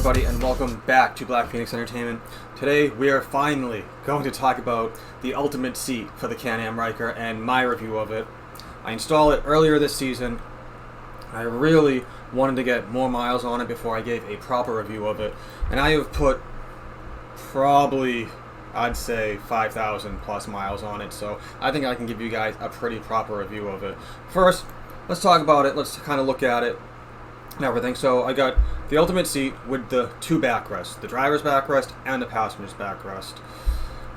everybody, and welcome back to Blackphoenix Entertainment. Today we are finally going to talk about the ultimate seat for the Can Am Ryker and my review of it. I installed it earlier this season. I really wanted to get more miles on it before I gave a proper review of it, and I have put probably, I'd say, 5,000 plus miles on it, so I think I can give you guys a pretty proper review of it. First, let's talk about it. Let's kind of look at it and everything. So I got the ultimate seat with the two backrests, the driver's backrest and the passenger's backrest,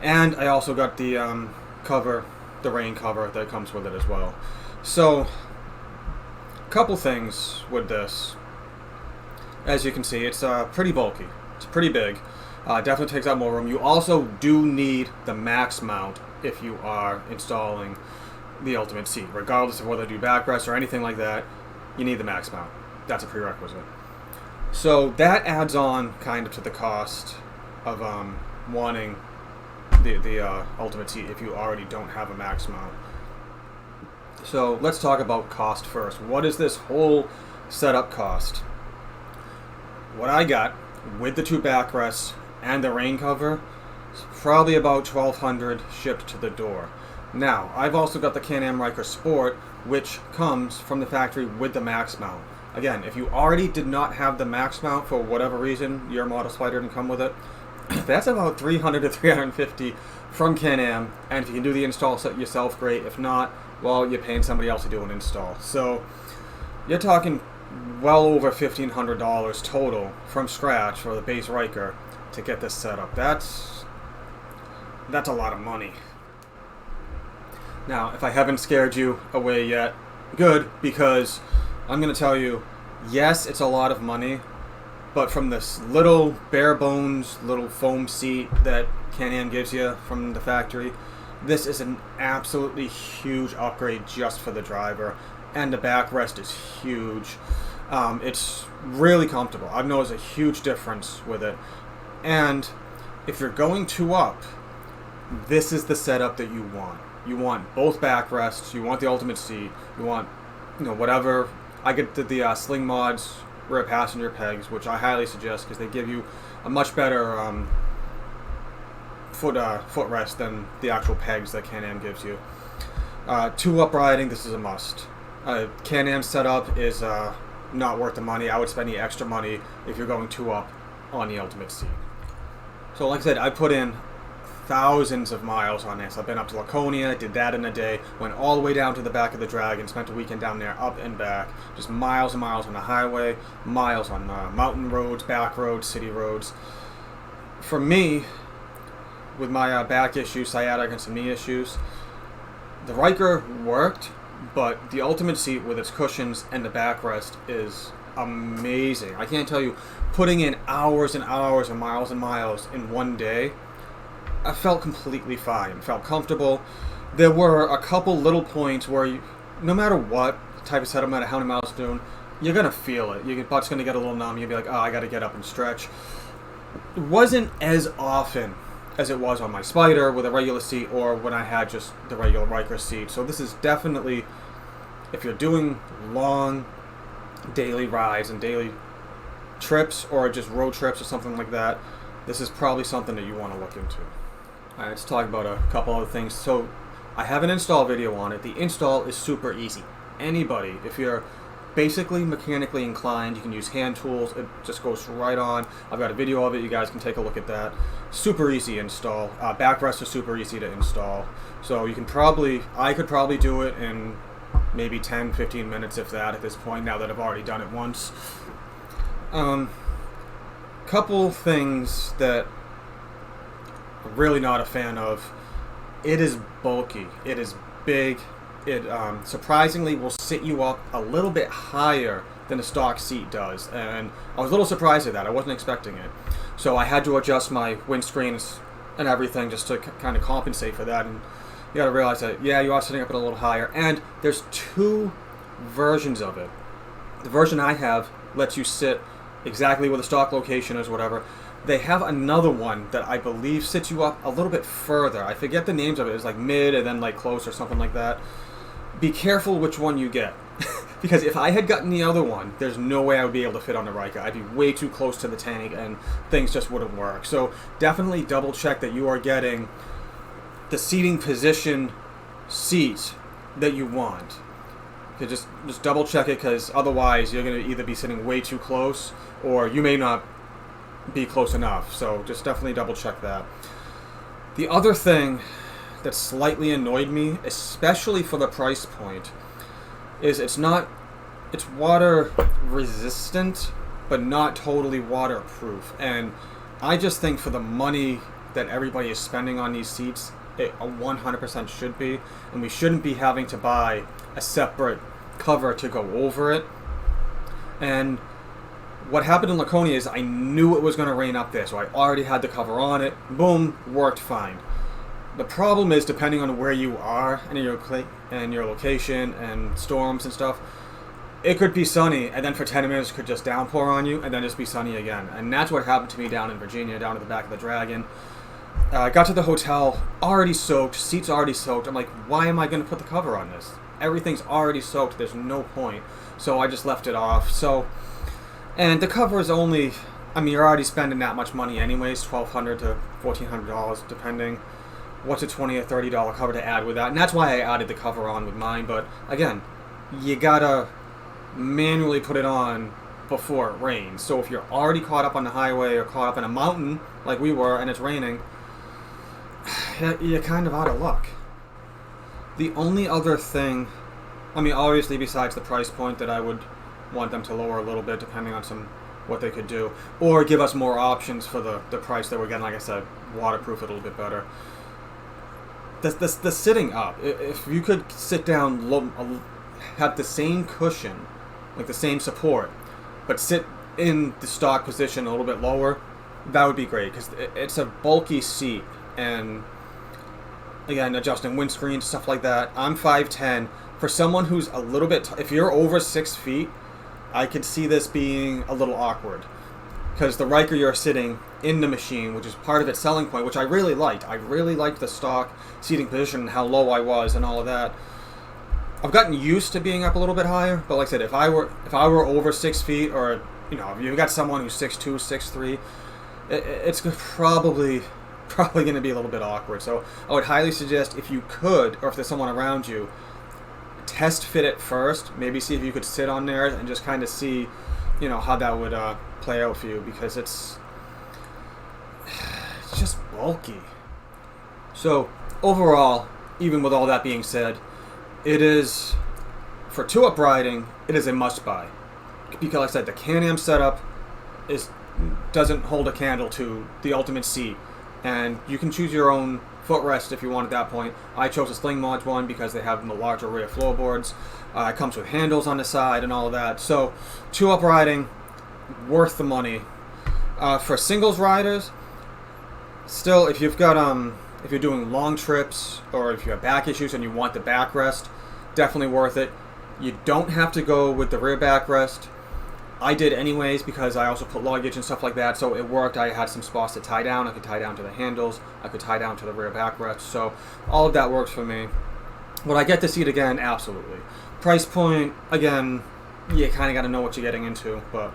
and I also got the cover, the rain cover that comes with it as well. So a couple things with this. As you can see, it's pretty bulky, it's pretty big, definitely takes up more room. You also do need the max mount if you are installing the ultimate seat, regardless of whether you do backrest or anything like that. You need the max mount. That's a prerequisite. So that adds on kind of to the cost of wanting the ultimate seat if you already don't have a max mount. So let's talk about cost first. What does this whole setup cost? What I got with the two backrests and the rain cover is probably about $1,200 shipped to the door. Now, I've also got the Can Am Ryker Sport, which comes from the factory with the max mount. Again, if you already did not have the max mount for whatever reason, your model Spyder didn't come with it, that's about $300 to $350 from Can Am, and if you can do the install set yourself, great. If not, well, you're paying somebody else to do an install. So you're talking well over $1,500 total from scratch for the base Ryker to get this set up. That's a lot of money. Now, if I haven't scared you away yet, good, because I'm going to tell you, yes, it's a lot of money, but from this little bare bones little foam seat that Can Am gives you from the factory, this is an absolutely huge upgrade just for the driver, and the backrest is huge. It's really comfortable. I've noticed a huge difference with it, and if you're going two up, this is the setup that you want. You want both backrests, you want the ultimate seat, you want, whatever. I get the slingmods rear passenger pegs, which I highly suggest because they give you a much better footrest than the actual pegs that Can Am gives you. Two up riding, this is a must. Can Am setup is not worth the money. I would spend the extra money if you're going two up on the ultimate seat. So like I said, I put in thousands of miles on this. I've been up to Laconia, did that in a day, went all the way down to the back of the Dragon, spent a weekend down there, up and back, just miles and miles on the highway, miles on mountain roads, back roads, city roads. For me, with my back issues, sciatica and some knee issues, the Ryker worked, but the ultimate seat with its cushions and the backrest is amazing. I can't tell you, putting in hours and hours and miles in one day, I felt completely fine, felt comfortable. There were a couple little points where no matter what type of setup, no matter how many miles you're doing, you're going to feel it. Your butt's going to get a little numb. You'll be like, oh, I got to get up and stretch. It wasn't as often as it was on my Spyder with a regular seat or when I had just the regular Ryker seat. So this is definitely, if you're doing long daily rides and daily trips or just road trips or something like that, this is probably something that you want to look into. Alright, let's talk about a couple other things. So, I have an install video on it. The install is super easy. Anybody, if you're basically mechanically inclined, you can use hand tools. It just goes right on. I've got a video of it. You guys can take a look at that. Super easy install. Backrests are super easy to install. So, you can I could probably do it in maybe 10-15 minutes, if that, at this point, now that I've already done it once. Couple things that I'm really not a fan of. It is bulky. It is big. It surprisingly will sit you up a little bit higher than a stock seat does, and I was a little surprised at that. I wasn't expecting it. So I had to adjust my windscreens and everything just to kind of compensate for that, and you got to realize that, yeah, you are sitting up a little higher, and there's two versions of it. The version I have lets you sit exactly where the stock location is, whatever. They have another one that I believe sits you up a little bit further. I forget the names of it. It's like mid and then like close or something like that. Be careful which one you get. Because if I had gotten the other one, there's no way I would be able to fit on the Ryker. I'd be way too close to the tank and things just wouldn't work. So definitely double check that you are getting the seating position seat that you want. Okay, just double check it, because otherwise you're going to either be sitting way too close or you may not be close enough. So just definitely double check that. The other thing that slightly annoyed me, especially for the price point, is it's water resistant, but not totally waterproof. And I just think for the money that everybody is spending on these seats, it 100% should be, and we shouldn't be having to buy a separate cover to go over it. And what happened in Laconia is I knew it was going to rain up there, so I already had the cover on it. Boom, worked fine. The problem is, depending on where you are and your location and storms and stuff, it could be sunny, and then for 10 minutes it could just downpour on you, and then just be sunny again. And that's what happened to me down in Virginia, down at the back of the Dragon. I got to the hotel, already soaked, seats already soaked. I'm like, why am I going to put the cover on this? Everything's already soaked, there's no point. So I just left it off. And the cover is only, I mean, you're already spending that much money anyways, $1,200 to $1,400, depending. What's a $20 or $30 cover to add with that? And that's why I added the cover on with mine. But again, you gotta manually put it on before it rains. So if you're already caught up on the highway or caught up in a mountain like we were and it's raining, you're kind of out of luck. The only other thing, I mean, obviously besides the price point, that I would want them to lower a little bit depending on what they could do, or give us more options for the price that we're getting. Like I said, waterproof it a little bit better. The sitting up, if you could sit down, have the same cushion, like the same support, but sit in the stock position a little bit lower, that would be great, because it's a bulky seat. And again, adjusting windscreen, stuff like that. I'm 5'10". For someone who's a little bit, if you're over 6 feet, I could see this being a little awkward. Because the Ryker, you're sitting in the machine, which is part of its selling point, which I really liked. I really liked the stock seating position and how low I was and all of that. I've gotten used to being up a little bit higher, but like I said, if I were over 6 feet, or if you've got someone who's 6'2", 6'3", it's probably going to be a little bit awkward. So I would highly suggest, if you could, or if there's someone around you, test fit it first. Maybe see if you could sit on there and just kind of see, how that would play out for you, because it's just bulky. So overall, even with all that being said, it is, for two-up riding, it is a must-buy. Because like I said, the Can Am setup doesn't hold a candle to the Ultimate seat, and you can choose your own footrest if you want at that point. I chose a slingmods one because they have the larger rear floorboards. It comes with handles on the side and all of that. So two-up riding, worth the money. For singles riders, still, if you've got if you're doing long trips, or if you have back issues and you want the backrest, definitely worth it. You don't have to go with the rear backrest. I did anyways, because I also put luggage and stuff like that, so it worked. I had some spots to tie down. I could tie down to the handles. I could tie down to the rear backrest. So all of that works for me. Would I get the seat again? Absolutely. Price point, again, you kind of got to know what you're getting into, but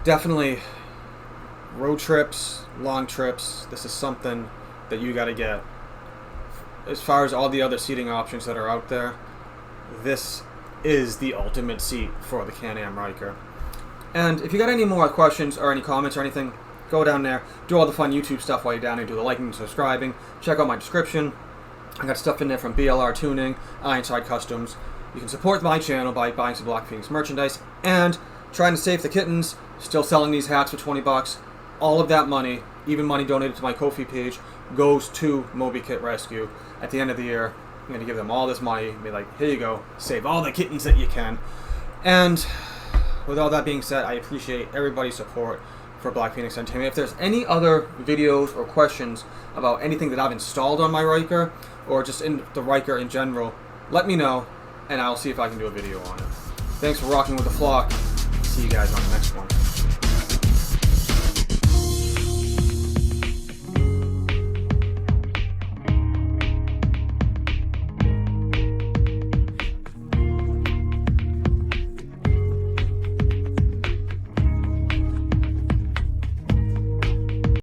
definitely road trips, long trips, this is something that you got to get. As far as all the other seating options that are out there, this is the ultimate seat for the Can Am Ryker. And if you got any more questions or any comments or anything, go down there, do all the fun YouTube stuff while you're down there, do the liking and subscribing, check out my description. I got stuff in there from BLRtuning, Ironside Customs. You can support my channel by buying some Blackphoenix merchandise, and trying to save the kittens, still selling these hats for 20 bucks. All of that money, even money donated to my Ko-fi page, goes to Moby Kit Rescue. At the end of the year, I'm going to give them all this money, be like, here you go, save all the kittens that you can. And with all that being said, I appreciate everybody's support for Blackphoenix Entertainment. If there's any other videos or questions about anything that I've installed on my Ryker, or just in the Ryker in general, let me know, and I'll see if I can do a video on it. Thanks for rocking with the flock. See you guys on the next one.